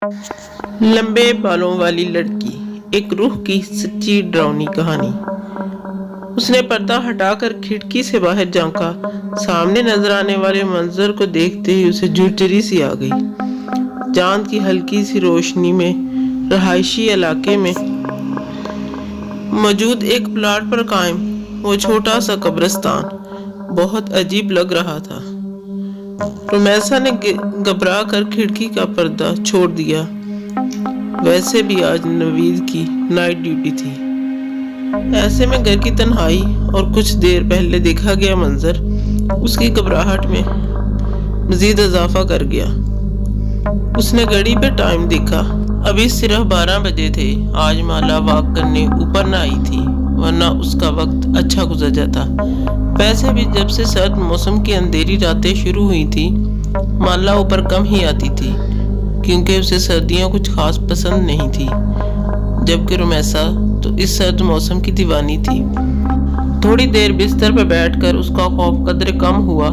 لمبے بالوں والی لڑکی، ایک روح کی سچی ڈراؤنی کہانی۔ اس نے پردہ ہٹا کر کھڑکی سے باہر جھانکا۔ سامنے نظر آنے والے منظر کو دیکھتے ہی اسے جھرجھری سی آ گئی۔ چاند کی ہلکی سی روشنی میں رہائشی علاقے میں موجود ایک پلاٹ پر قائم وہ چھوٹا سا قبرستان بہت عجیب لگ رہا تھا۔ رومیسا نے گھبرا کر کھڑکی کا پردہ چھوڑ دیا۔ ویسے بھی آج نوید کی نائٹ ڈیوٹی تھی۔ ایسے میں گھر کی تنہائی اور کچھ دیر پہلے دیکھا گیا منظر اس کی گھبراہٹ میں مزید اضافہ کر گیا۔ اس نے گھڑی پہ ٹائم دیکھا۔ ابھی صرف 12 بجے تھے۔ آج مالا واک کرنے اوپر نہ آئی تھی، ورنہ اس کا وقت اچھا گزر جاتا۔ ویسے بھی جب سے سرد موسم کی اندھیری راتیں شروع ہوئی تھی، مالا اوپر کم ہی آتی تھی، کیونکہ اسے سردیاں کچھ خاص پسند نہیں تھی، جبکہ رومیسا تو اس سرد موسم کی دیوانی تھی۔ تھوڑی دیر بستر پر بیٹھ کر اس کا خوف قدرے کم ہوا۔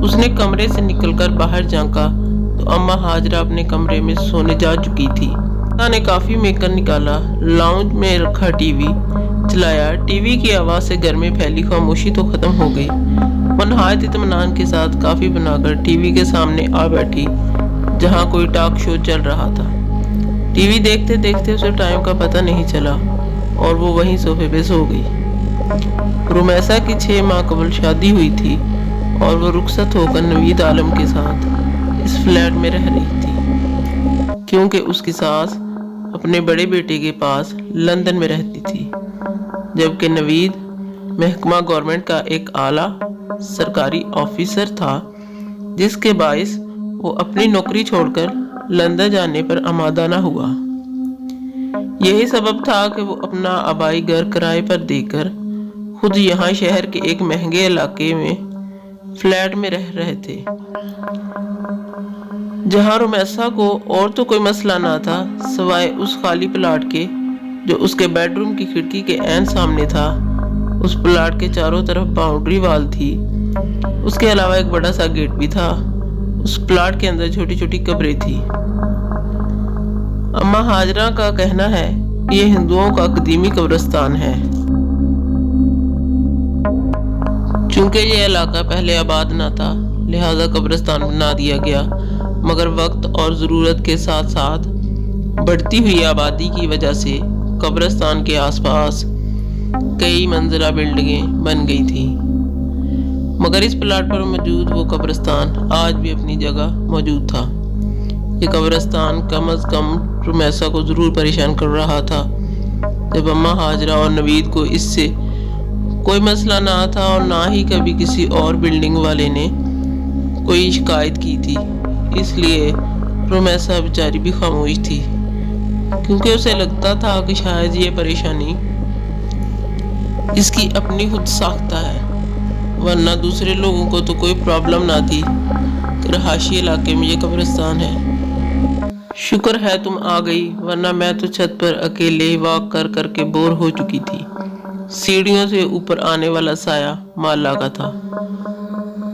اس نے کمرے سے نکل کر باہر جھانکا تو اماں ہاجرہ اپنے کمرے میں سونے جا چکی تھی۔ رومیسا نے کافی مل کر نکالا، لاؤنج میں رکھا ٹی وی چلایا۔ ٹی وی کی آواز سے گھر میں پھیلی خاموشی تو ختم ہو گئی۔ وہ نہایت اطمینان کے ساتھ کافی بنا کر ٹی وی کے سامنے آ بیٹھی، جہاں کوئی ٹاک شو چل رہا تھا۔ ٹی وی دیکھتے دیکھتے اسے ٹائم کا پتہ نہیں چلا اور وہ وہیں صوفے پہ سو گئی۔ رومیسا کی 6 ماہ قبل شادی ہوئی تھی اور وہ رخصت ہو کر نوید عالم کے ساتھ اس فلیٹ میں رہ رہی تھی، کیونکہ اس کی ساس اپنے بڑے بیٹے کے پاس لندن میں رہتی تھی، جبکہ نوید محکمہ گورنمنٹ کا ایک اعلیٰ سرکاری آفیسر تھا، جس کے باعث وہ اپنی نوکری چھوڑ کر لندن جانے پر آمادہ نہ ہوا۔ یہی سبب تھا کہ وہ اپنا آبائی گھر کرائے پر دے کر خود یہاں شہر کے ایک مہنگے علاقے میں فلیٹ میں رہ رہے تھے، جہاں رومیسا کو اور تو کوئی مسئلہ نہ تھا سوائے اس خالی پلاٹ کے جو اس کے بیڈ روم کی کھڑکی کے عین سامنے تھا۔ اس پلاٹ کے چاروں طرف باؤنڈری وال تھی، اس کے علاوہ ایک بڑا سا گیٹ بھی تھا۔ اس پلاٹ کے اندر چھوٹی چھوٹی قبریں تھیں۔ اماں ہاجرہ کا کہنا ہے کہ یہ ہندوؤں کا قدیمی قبرستان ہے۔ چونکہ یہ علاقہ پہلے آباد نہ تھا، لہذا قبرستان بنا دیا گیا، مگر وقت اور ضرورت کے ساتھ ساتھ بڑھتی ہوئی آبادی کی وجہ سے قبرستان کے آس پاس کئی منزلہ بلڈنگیں بن گئی تھیں، مگر اس پلاٹ پر موجود وہ قبرستان آج بھی اپنی جگہ موجود تھا۔ یہ قبرستان کم از کم رومیسا کو ضرور پریشان کر رہا تھا۔ جب اماں ہاجرہ اور نوید کو اس سے کوئی مسئلہ نہ تھا اور نہ ہی کبھی کسی اور بلڈنگ والے نے کوئی شکایت کی تھی، اس لیے رومیسا بیچاری بھی خاموش تھی، کیونکہ اسے لگتا تھا کہ شاید یہ پریشانی اس کی اپنی خود ساختہ ہے، ورنہ دوسرے لوگوں کو تو کوئی پرابلم نہ تھی کہ رہائشی علاقے میں یہ قبرستان ہے۔ شکر ہے تم آ گئی، ورنہ میں تو چھت پر اکیلے واک کر کر کے بور ہو چکی تھی۔ سیڑھیوں سے اوپر آنے والا سایہ مالا کا تھا۔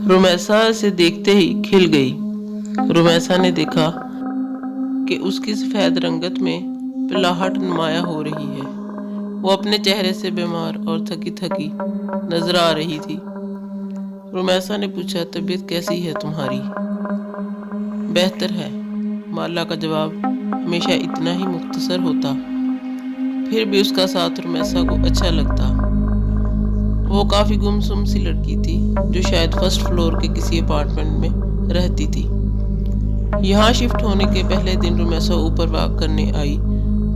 رومیسا اسے دیکھتے ہی کھل گئی۔ رومیسا نے دیکھا کہ اس کی سفید رنگت میں پلاہٹ نمایاں ہو رہی ہے۔ وہ اپنے چہرے سے بیمار اور تھکی تھکی نظر آ رہی تھی۔ رومیسا نے پوچھا، طبیعت کیسی ہے تمہاری؟ بہتر ہے، مالا کا جواب ہمیشہ اتنا ہی مختصر ہوتا، پھر بھی اس کا ساتھ رومیسا کو اچھا لگتا۔ وہ کافی گمسم سی لڑکی تھی جو شاید فرسٹ فلور کے کسی اپارٹمنٹ میں رہتی تھی۔ یہاں شفٹ ہونے کے پہلے دن رومیسا اوپر واک کرنے آئی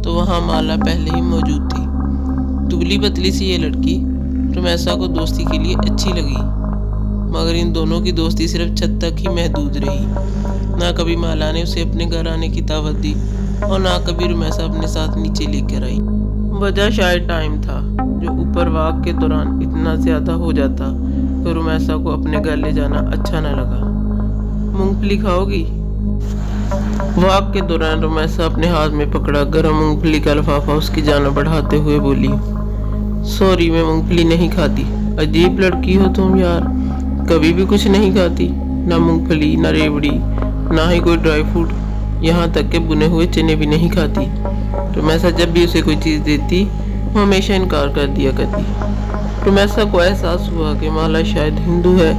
تو وہاں مالا پہلے ہی موجود تھی۔ دبلی پتلی سی یہ لڑکی رومیسا کو دوستی کے لیے اچھی لگی، مگر ان دونوں کی دوستی صرف چھت تک ہی محدود رہی۔ نہ کبھی مالا نے اسے اپنے گھر آنے کی دعوت دی اور نہ کبھی رومیسا اپنے ساتھ نیچے لے کر آئی۔ وجہ شاید ٹائم تھا جو اوپر واک کے دوران اتنا زیادہ ہو جاتا کہ رومیسا کو اپنے گھر لے جانا اچھا نہ لگا۔ مونگ پھلی کھاؤ گی؟ واک کے دوران رومیسا اپنے ہاتھ میں پکڑا گرم مونگ پھلی کا لفافہ اس کی جانب بڑھاتے ہوئے بولی، سوری میں مونگ پھلی نہیں کھاتی۔ عجیب لڑکی ہو تم یار، کبھی بھی کچھ نہیں کھاتی، نہ مونگ پھلی، نہ ریوڑی، نہ ہی کوئی ڈرائی فروٹ، یہاں تک کہ بنے ہوئے چنے بھی نہیں کھاتی۔ رمیسا جب بھی اسے کوئی چیز دیتی وہ ہمیشہ انکار کر دیا کرتی۔ رمیسا کو احساس ہوا کہ مالا شاید ہندو ہے،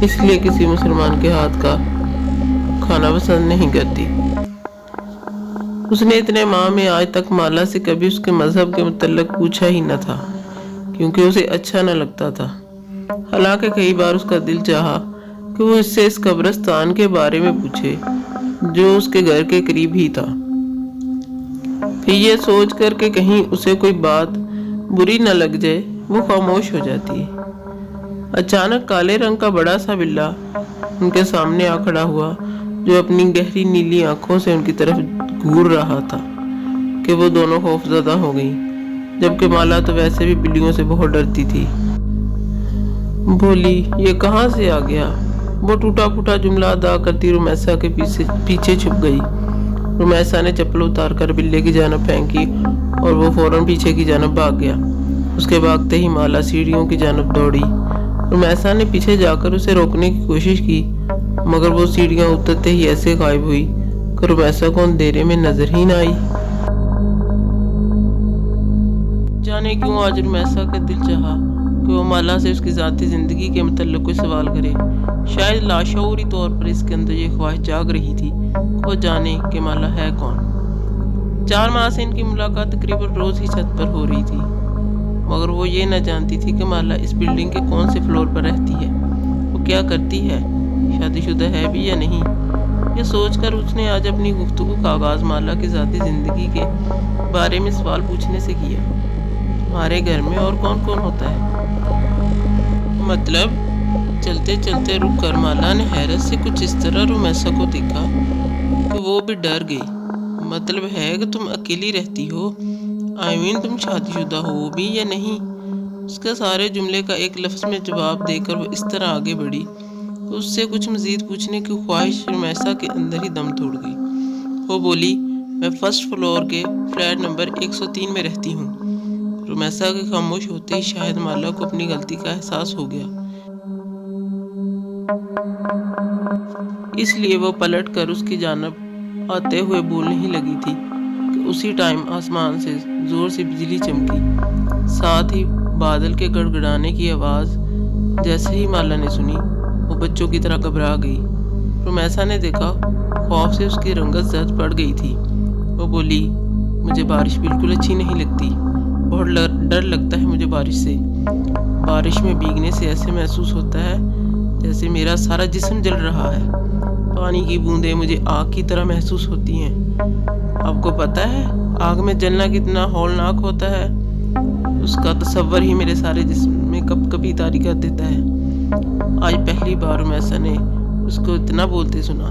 اس لیے کسی مسلمان کے ہاتھ کا کھانا پسند نہیں کرتی۔ اس نے اتنے ماہ میں آج تک مالا سے کبھی اس کے مذہب کے متعلق پوچھا ہی نہ تھا، کیونکہ اسے اچھا نہ لگتا تھا۔ حالانکہ کئی بار اس کا دل چاہا کہ وہ اس سے اس قبرستان کے بارے میں پوچھے جو اس کے گھر کے قریب ہی تھا، پھر یہ سوچ کر کہ کہیں اسے کوئی بات بری نہ لگ جائے وہ خاموش ہو جاتی۔ اچانک کالے رنگ کا بڑا سا بلا ان کے سامنے آ کھڑا ہوا، جو اپنی گہری نیلی آنکھوں سے ان کی طرف گھور رہا تھا کہ وہ دونوں خوف زدہ ہو گئیں، جبکہ مالا تو ویسے بھی بلیوں سے بہت ڈرتی تھی۔ بولی، یہ کہاں سے آ گیا؟ وہ ٹوٹا پھوٹا جملہ ادا کرتی رمیسا کے پیچھے چھپ گئی۔ رمیسا نے چپل اتار کر بلے کی جانب پھینکی اور وہ فوراً پیچھے کی جانب بھاگ گیا۔ اس کے بھاگتے ہی مالا سیڑھیوں کی جانب دوڑی۔ رمیسا نے پیچھے جا کر اسے روکنے کی کوشش کی، مگر وہ سیڑھیاں اترتے ہی ایسے غائب ہوئی کہ رمیسا کو اندھیرے میں نظر ہی نہ آئی۔ جانے کیوں آج رمیسا کا دل چاہا کہ وہ مالا سے اس کی ذاتی زندگی کے متعلق کوئی سوال کرے۔ شاید لاشعوری طور پر اس کے اندر یہ خواہش جاگ رہی تھی کہ وہ جانے کہ مالا ہے کون۔ 4 ماہ سے ان کی ملاقات تقریباً روز ہی چھت پر ہو رہی تھی، مگر وہ یہ نہ جانتی تھی کہ مالا اس بلڈنگ کے کون سے فلور پر رہتی ہے، وہ کیا کرتی ہے، شادی شدہ ہے بھی یا نہیں۔ یہ سوچ کر اس نے آج اپنی گفتگو کا آغاز مالا کی ذاتی زندگی کے بارے میں سوال پوچھنے سے کیا۔ ہمارے گھر میں اور کون کون ہوتا ہے؟ مطلب؟ چلتے چلتے رک کر مالا نے حیرت سے کچھ اس طرح رمیسا کو دیکھا کہ وہ بھی ڈر گئی۔ مطلب ہے کہ تم اکیلی رہتی ہو؟ تم شادی شدہ ہو بھی یا نہیں؟ اس کے سارے جملے کا ایک لفظ میں جواب دے کر وہ اس طرح آگے بڑھی کہ اس سے کچھ مزید پوچھنے کی خواہش رمیسا کے اندر ہی دم توڑ گئی۔ وہ بولی، میں فرسٹ فلور کے فلیٹ نمبر 103 میں رہتی ہوں۔ رمیسا کے خاموش ہوتے ہی شاید مالا کو اپنی غلطی کا احساس ہو گیا، اس لیے وہ پلٹ کر اس کی جانب آتے ہوئے بولنے ہی لگی تھی کہ اسی ٹائم آسمان سے زور سے بجلی چمکی، ساتھ ہی بادل کے گڑگڑانے کی آواز جیسے ہی مالا نے سنی وہ بچوں کی طرح گھبرا گئی۔ رمیسا نے دیکھا خوف سے اس کی رنگت زرد پڑ گئی تھی۔ وہ بولی، مجھے بارش بالکل اچھی نہیں لگتی، بہت ڈر لگتا ہے مجھے بارش سے۔ بارش میں بھیگنے سے ایسے محسوس ہوتا ہے جیسے میرا سارا جسم جل رہا ہے۔ پانی کی بوندیں مجھے آگ کی طرح محسوس ہوتی ہیں۔ آپ کو پتہ ہے آگ میں جلنا کتنا ہولناک ہوتا ہے؟ اس کا تصور ہی میرے سارے جسم میں کپ کپی طاری کر دیتا ہے۔ آج پہلی بار رمیسا نے اس کو اتنا بولتے سنا،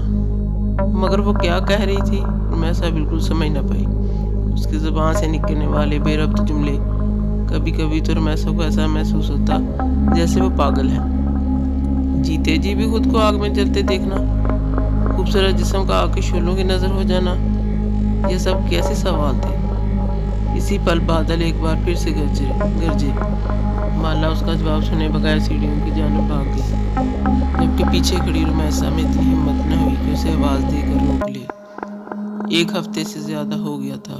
مگر وہ کیا کہہ رہی تھی رمیسا بالکل سمجھ نہ پائی۔ اس کی زبان سے نکلنے والے بے ربط جملے، کبھی کبھی تو رمیسا کو ایسا محسوس ہوتا جیسے وہ پاگل ہے۔ جیتے جی بھی خود کو آگ میں جلتے دیکھنا، خوبصورت جسم کا آگ کے شعلوں کی نظر ہو جانا، یہ سب کیسے سوال تھے؟ اسی پل بادل ایک بار پھر سے گرجے۔ مالا اس کا جواب سنے بغیر سیڑھیوں کی جانب بھاگ گئی، جبکہ پیچھے کھڑی رمیسا میں اتنی ہمت نہ ہوئی کہ اسے آواز دے کر روک لے۔ 1 ہفتے سے زیادہ ہو گیا تھا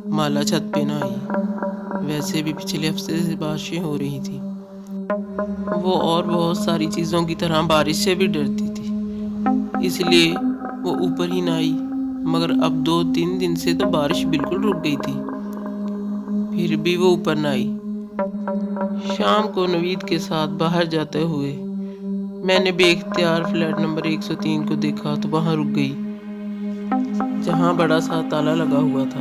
مالا چھت پہ نہ آئی، ویسے بھی پچھلے ہفتے سے بارشیں ہو رہی تھی۔ وہ اور بہت ساری چیزوں کی طرح بارش سے بھی ڈرتی تھی، اس لیے وہ اوپر ہی نہ آئی، مگر اب 2-3 دن سے تو بارش بالکل رک گئی تھی، پھر بھی وہ اوپر نہ آئی۔ شام کو نوید کے ساتھ باہر جاتے ہوئے میں نے بے اختیار فلیٹ نمبر 103 کو دیکھا تو وہاں رک گئی، جہاں بڑا سا تالا لگا ہوا تھا۔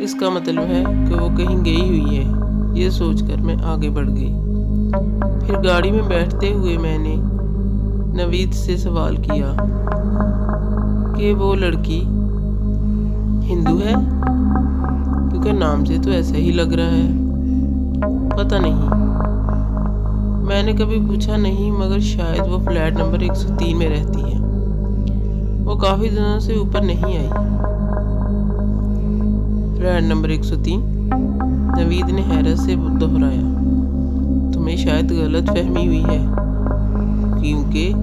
اس کا مطلب ہے کہ وہ کہیں گئی ہوئی ہے، یہ سوچ کر میں آگے بڑھ گئی۔ پھر گاڑی میں بیٹھتے ہوئے میں نے نوید سے سوال کیا کہ وہ لڑکی ہندو ہے، کیونکہ نام سے تو ایسا ہی لگ رہا ہے۔ پتہ نہیں، میں نے کبھی پوچھا نہیں، مگر شاید وہ فلیٹ نمبر 103 میں رہتی ہے۔ وہ کافی دنوں سے اوپر نہیں آئی۔ Flat number 103؟ نوید نے حیرت سے دہرایا۔ تمہیں شاید غلط فہمی ہوئی ہے، کیونکہ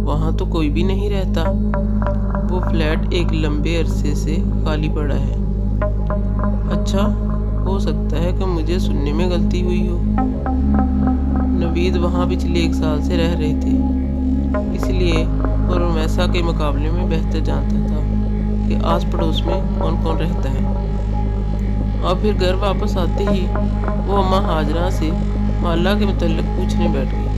وہاں تو کوئی بھی نہیں رہتا۔ وہ فلیٹ ایک لمبے عرصے سے خالی پڑا ہے۔ اچھا، ہو سکتا ہے کہ مجھے سننے میں غلطی ہوئی ہو۔ نوید وہاں پچھلے 1 سال سے رہ رہے تھے، اس لیے وہ رمیسا کے مقابلے میں بہتر جانتا تھا کہ آس پڑوس میں کون کون رہتا ہے۔ اور پھر گھر واپس آتے ہی وہ اماں ہاجرہ سے مالا کے متعلق پوچھنے بیٹھ گئی۔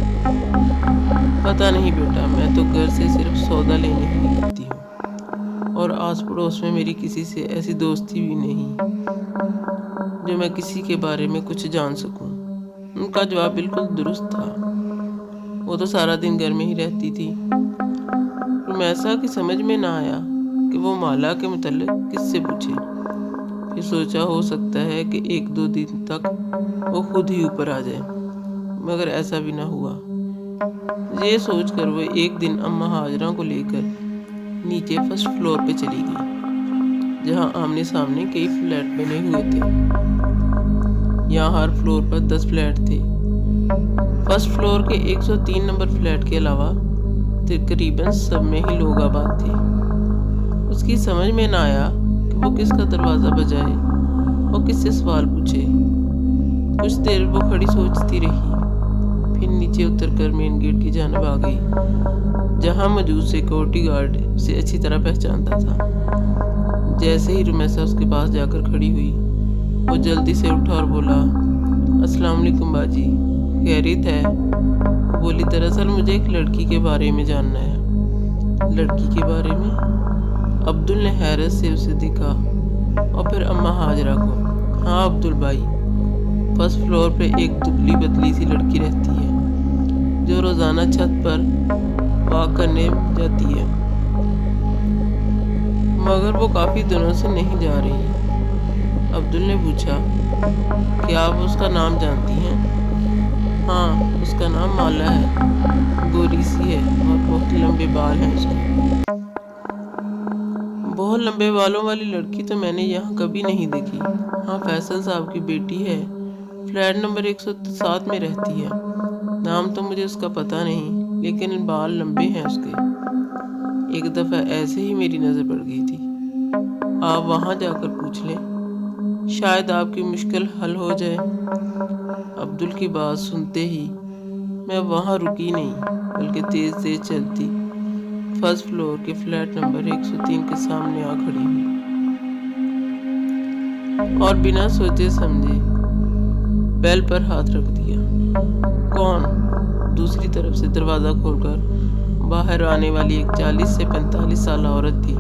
پتہ نہیں بیٹا، میں تو گھر سے صرف سودا لینے ہی نکلتی ہوں، اور آس پڑوس میں میری کسی سے ایسی دوستی بھی نہیں جو میں کسی کے بارے میں کچھ جان سکوں۔ ان کا جواب بالکل درست تھا، وہ تو سارا دن گھر میں ہی رہتی تھی۔ رمیسا کی سمجھ میں نہ آیا کہ وہ مالا کے متعلق کس سے پوچھے۔ پھر سوچا ہو سکتا ہے کہ 1-2 دن تک وہ خود ہی اوپر آ جائے، مگر ایسا بھی نہ ہوا۔ یہ سوچ کر وہ ایک دن اماں ہاجرہ کو لے کر نیچے فرسٹ فلور پہ چلی گئی، جہاں آمنے سامنے کئی فلیٹ بنے ہوئے تھے۔ یہاں ہر فلور پر 10 فلیٹ تھے۔ فرسٹ فلور کے 103 نمبر فلیٹ کے علاوہ تقریباً سب میں ہی لوگ آباد تھے۔ اس کی سمجھ میں نہ آیا کہ وہ کس کا دروازہ بجائے اور کس سے سوال پوچھے۔ کچھ دیر وہ کھڑی سوچتی رہی، پھر نیچے اتر کر مین گیٹ کی جانب آ گئی، جہاں موجود سیکورٹی گارڈ اسے اچھی طرح پہچانتا تھا۔ جیسے ہی رمیسا اس کے پاس جا کر کھڑی ہوئی، وہ جلدی سے اٹھا اور بولا، السلام علیکم باجی، خیریت ہے؟ بولی، دراصل مجھے ایک لڑکی کے بارے میں جاننا ہے۔ لڑکی کے بارے میں؟ عبدل نے حیرت سے اسے دیکھا اور پھر اماں ہاجرہ کو۔ ہاں عبدل بھائی، فرسٹ فلور پہ ایک دبلی پتلی سی لڑکی رہتی ہے جو روزانہ چھت پر واک کرنے جاتی ہے، مگر وہ کافی دنوں سے نہیں جا رہی۔ عبدل نے پوچھا، کیا آپ اس کا نام جانتی ہیں؟ ہاں، اس کا نام مالا ہے، گوری سی ہے اور بہت لمبے بال ہیں اس کے۔ بہت لمبے بالوں والی لڑکی تو میں نے یہاں کبھی نہیں دیکھی۔ ہاں، فیصل صاحب کی بیٹی ہے، فلیٹ نمبر 107 میں رہتی ہے۔ نام تو مجھے اس کا پتہ نہیں، لیکن بال لمبے ہیں اس کے۔ ایک دفعہ ایسے ہی میری نظر پڑ گئی تھی۔ آپ وہاں جا کر پوچھ لیں، شاید آپ کی مشکل حل ہو جائے۔ عبدل کی بات سنتے ہی میں وہاں رکی نہیں، بلکہ تیز تیز چلتی فرسٹ فلور کے فلیٹ نمبر 103 کے سامنے آ کھڑی ہوئی، اور بنا سوچے سمجھے بیل پر ہاتھ رکھ دیا۔ کون؟ دوسری طرف سے دروازہ کھول کر باہر آنے والی ایک 40 سے 45 سالہ عورت تھی،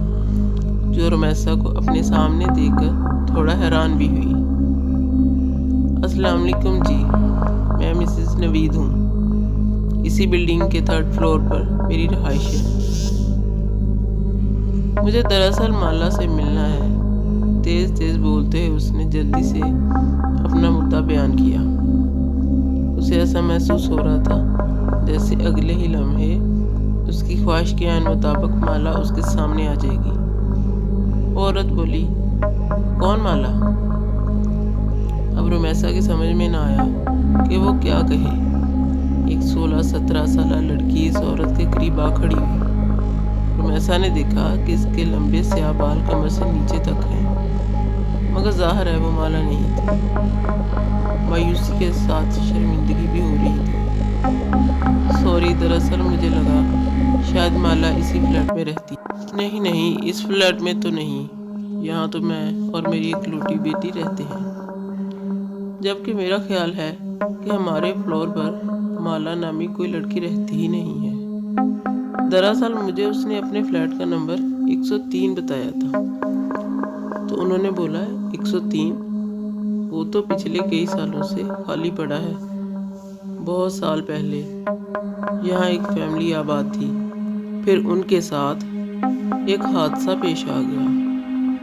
جو رمیسا کو اپنے سامنے دیکھ کر تھوڑا حیران بھی ہوئی۔ السلام علیکم جی، میں مسز نوید ہوں، اسی بلڈنگ کے 3rd فلور پر میری رہائش ہے۔ مجھے دراصل مالا سے ملنا ہے۔ تیز تیز بولتے ہوئے اس نے جلدی سے اپنا مدعا بیان کیا۔ اسے ایسا محسوس ہو رہا تھا جیسے اگلے ہی لمحے اس کی خواہش کے عین مطابق مالا اس کے سامنے آ جائے گی۔ عورت بولی، کون مالا؟ اب رمیسا کی سمجھ میں نہ آیا کہ وہ کیا کہے۔ ایک 16-17 سالہ لڑکی اس عورت کے قریب آ کھڑی ہوئی۔ رمیسا نے دیکھا کہ اس کے لمبے سیاہ بال کمر سے نیچے تک ہیں، مگر ظاہر ہے وہ مالا نہیں تھی۔ مایوسی کے ساتھ شرمندگی بھی ہو رہی تھی۔ سوری، دراصل مجھے لگا شاید مالا اسی فلیٹ میں رہتی۔ نہیں، اس فلیٹ میں تو نہیں، یہاں تو میں اور میری اکلوٹی بیٹی رہتے ہیں، جبکہ میرا خیال ہے کہ ہمارے فلور پر مالا نامی کوئی لڑکی رہتی ہی نہیں ہے۔ دراصل مجھے اس نے اپنے فلیٹ کا نمبر 103 بتایا تھا، تو انہوں نے بولا 103، وہ تو پچھلے کئی سالوں سے خالی پڑا ہے۔ بہت سال پہلے یہاں ایک فیملی آباد تھی، پھر ان کے ساتھ ایک حادثہ پیش آ گیا،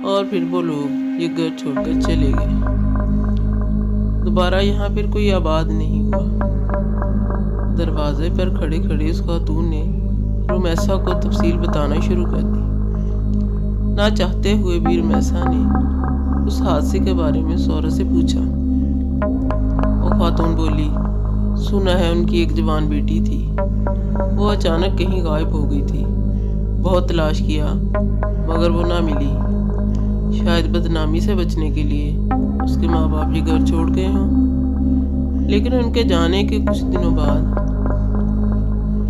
اور پھر وہ لوگ یہ گھر چھوڑ کر چلے گئے۔ دوبارہ یہاں پھر کوئی آباد نہیں ہوا۔ دروازے پر کھڑے کھڑے اس خاتون نے رمیسا کو تفصیل بتانا شروع کر دی۔ نہ چاہتے ہوئے بھی رمیسا نے اس حادثے کے بارے میں سورا سے پوچھا۔ وہ خاتون بولی، سنا ہے ان کی ایک جوان بیٹی تھی، وہ اچانک کہیں غائب ہو گئی تھی، بہت تلاش کیا مگر وہ نہ ملی۔ شاید بدنامی سے بچنے کے لیے اس کے ماں باپ یہ گھر چھوڑ گئے ہوں۔ لیکن ان کے جانے کے کچھ دنوں بعد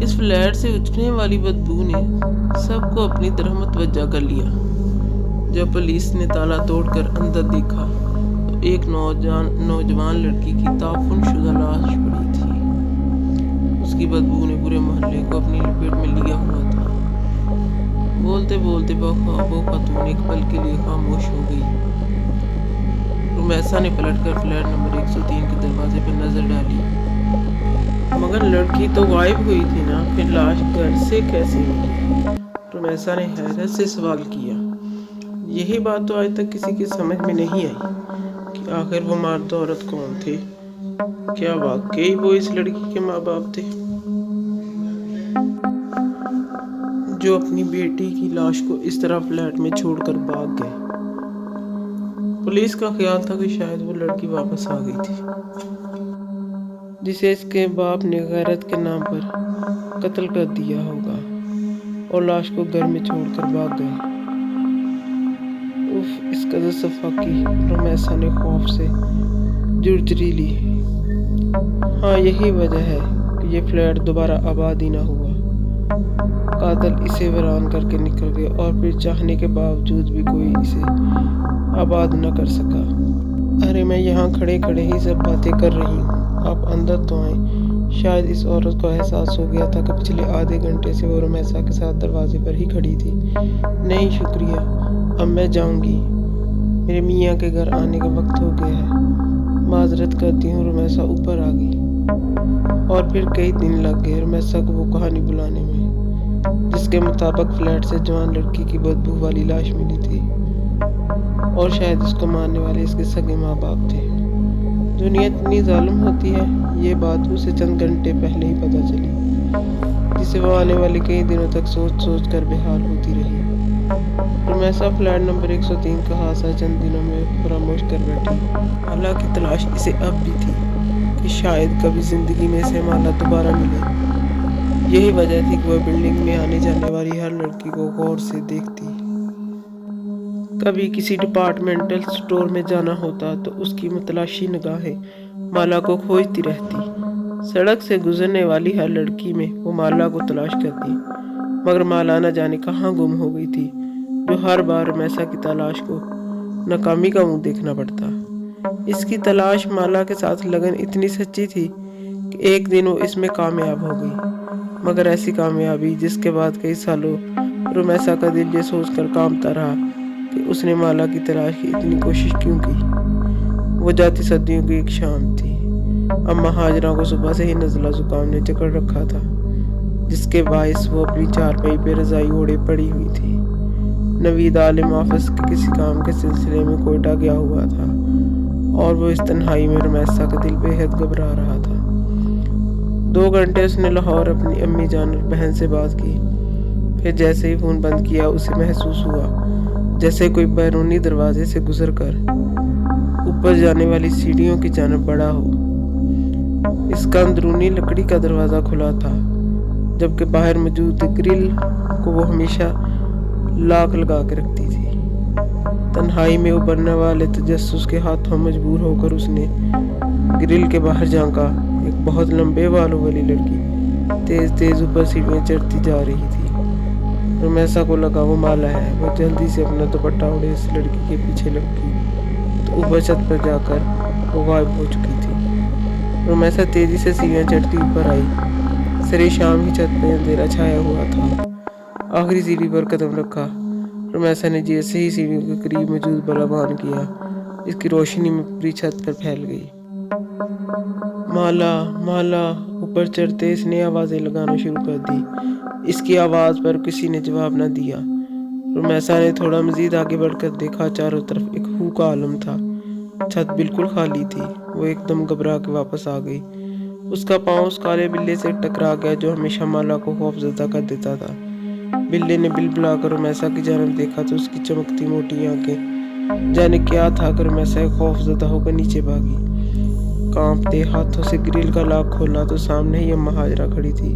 اس فلیٹ سے اٹھنے والی بدبو نے سب کو اپنی طرف متوجہ کر لیا۔ جب پولیس نے تالا توڑ کر اندر دیکھا تو ایک نوجوان لڑکی کی تعفن شدہ لاش پڑی تھی۔ اس کی بدبو نے پورے محلے کو اپنی لپیٹ میں لیا ہوا تھا۔ بولتے بولتے وہ خاتون ایک پل کے لیے خاموش ہو گئی۔ رمیسا نے پلٹ کر فلیٹ نمبر 103 کے دروازے پر نظر ڈالی، مگر لڑکی تو غائب ہوئی تھی نا، پھر لاش گھر سے کیسے ملی؟ رمیسا نے حیرت سے سوال کیا۔ یہی بات تو آج تک کسی کی سمجھ میں نہیں آئی کہ آخر وہ مرد عورت کون تھے۔ کیا واقعی وہ اس لڑکی کے ماں باپ تھے جو اپنی بیٹی کی لاش کو اس طرح فلیٹ میں چھوڑ کر بھاگ گئے؟ پولیس کا خیال تھا کہ شاید وہ لڑکی واپس آ گئی تھی جسے اس کے باپ نے غیرت کے نام پر قتل کر دیا ہوگا اور لاش کو گھر میں چھوڑ کر بھاگ گئے۔ اس قدر صفاقی رمیسا نے خوف سے جرجری لی۔ ہاں، یہی وجہ ہے کہ یہ فلیٹ دوبارہ آباد ہی نہ ہوا۔ قاتل اسے ویران کر کے نکل گئے اور پھر چاہنے کے باوجود بھی کوئی اسے آباد نہ کر سکا۔ ارے میں یہاں کھڑے کھڑے ہی سب باتیں کر رہی ہوں، آپ اندر تو آئیں۔ شاید اس عورت کو احساس ہو گیا تھا کہ پچھلے آدھے گھنٹے سے وہ رمیسا کے ساتھ دروازے پر ہی کھڑی تھی۔ نہیں شکریہ، اب میں جاؤں گی، میرے میاں کے گھر آنے کا وقت ہو گیا ہے۔ معذرت کرتی ہوں۔ رمیسا اوپر آ گئی اور پھر کئی دن لگ گئے رمیسا کو وہ کہانی بلانے میں جس کے مطابق فلیٹ سے جوان لڑکی کی بدبو والی لاش ملی تھی اور شاید اس کو مارنے والے اس کے سگے ماں باپ تھے۔ دنیا اتنی ظالم ہوتی ہے، یہ بات اسے چند گھنٹے پہلے ہی پتہ چلی، جسے وہ آنے والے کئی دنوں تک سوچ سوچ کر بحال ہوتی رہی۔ رمیسا فلیٹ نمبر 103 کا حادثہ چند دنوں میں فراموش کر بیٹھی۔ حالانکہ تلاش اسے اب بھی تھی کہ شاید کبھی زندگی میں اسے مالا دوبارہ ملے۔ یہی وجہ تھی کہ وہ بلڈنگ میں آنے جانے والی ہر لڑکی کو غور سے دیکھتی۔ کبھی کسی ڈپارٹمنٹل سٹور میں جانا ہوتا تو اس کی متلاشی نگاہیں مالا کو کھوجتی رہتی۔ سڑک سے گزرنے والی ہر لڑکی میں وہ مالا کو تلاش کرتی، مگر مالا نہ جانے کہاں گم ہو گئی تھی، جو ہر بار رمیسا کی تلاش کو ناکامی کا منہ دیکھنا پڑتا۔ اس کی تلاش مالا کے ساتھ لگن اتنی سچی تھی کہ ایک دن وہ اس میں کامیاب ہو گئی، مگر ایسی کامیابی جس کے بعد کئی سالوں رمیسا کا دل یہ سوچ کر کانپتا رہا کہ اس نے مالا کی تلاش کی اتنی کوشش کیوں کی۔ وہ جاتی صدیوں کی ایک شام تھی۔ اما ہاجرہ کو صبح سے ہی نزلہ زکام نے جکڑ رکھا تھا، جس کے باعث وہ اپنی چارپائی پہ رضائی اوڑھے پڑی ہوئی تھی۔ نوید عالم آفس کے کسی کام کے سلسلے میں کوئٹہ گیا ہوا تھا اور وہ اس تنہائی میں رمیسا کا دل بے حد گھبرا رہا تھا۔ 2 گھنٹے اس نے لاہور اپنی امی جان اور بہن سے بات کی، پھر جیسے ہی فون بند کیا اسے محسوس ہوا جیسے کوئی بیرونی دروازے سے گزر کر اوپر جانے والی سیڑھیوں کی جانب بڑھا ہو۔ اس کا اندرونی لکڑی کا دروازہ کھلا تھا، جبکہ باہر موجود گرل کو وہ ہمیشہ لاک لگا کے رکھتی تھی۔ تنہائی میں ابھرنے والے تجسس کے ہاتھوں مجبور ہو کر اس نے گرل کے باہر جھانکا۔ ایک بہت لمبے بالوں والی لڑکی تیز تیز اوپر سیڑھیاں چڑھتی جا رہی تھی۔ رمیسا کو لگا وہ مالا ہے۔ وہ جلدی سے اپنا دوپٹہ اوڑھے اس لڑکی کے پیچھے لپکی تو اوپر چھت پر جا کر وہ غائب ہو چکی تھی۔ رمیسا تیزی سے سیڑھیاں چڑھتی اوپر آئی۔ سرے شام کی چھت پہ اندھیرا چھایا ہوا تھا۔ آخری سیڑھی پر قدم رکھا، رمیسا نے جیسے ہی سیڑھیوں کے قریب موجود بلب آن کیا، اس کی روشنی میں پوری چھت پر پھیل گئی۔ مالا مالا! اوپر چڑھتے اس نے آوازیں لگانا شروع کر دی۔ اس کی آواز پر کسی نے جواب نہ دیا۔ رمیسا نے تھوڑا مزید آگے بڑھ کر دیکھا، چاروں طرف ایک ہو کا عالم تھا۔ چھت بالکل خالی تھی۔ وہ ایک دم گھبرا کے واپس آ گئی۔ اس کا پاؤں اس کالے بلے سے ٹکرا گیا جو ہمیشہ مالا کو خوف زدہ کر دیتا تھا۔ بلے نے بلبلا کر رمیسا کی جانب دیکھا تو اس کی چمکتی موٹی آنکھیں جانے کیا تھا کہ رمیسا خوف زدہ ہو کر نیچے بھاگی۔ کانپتے ہاتھوں سے گرل کا لاک کھولا تو سامنے ہی اما ہاجرہ کھڑی تھی۔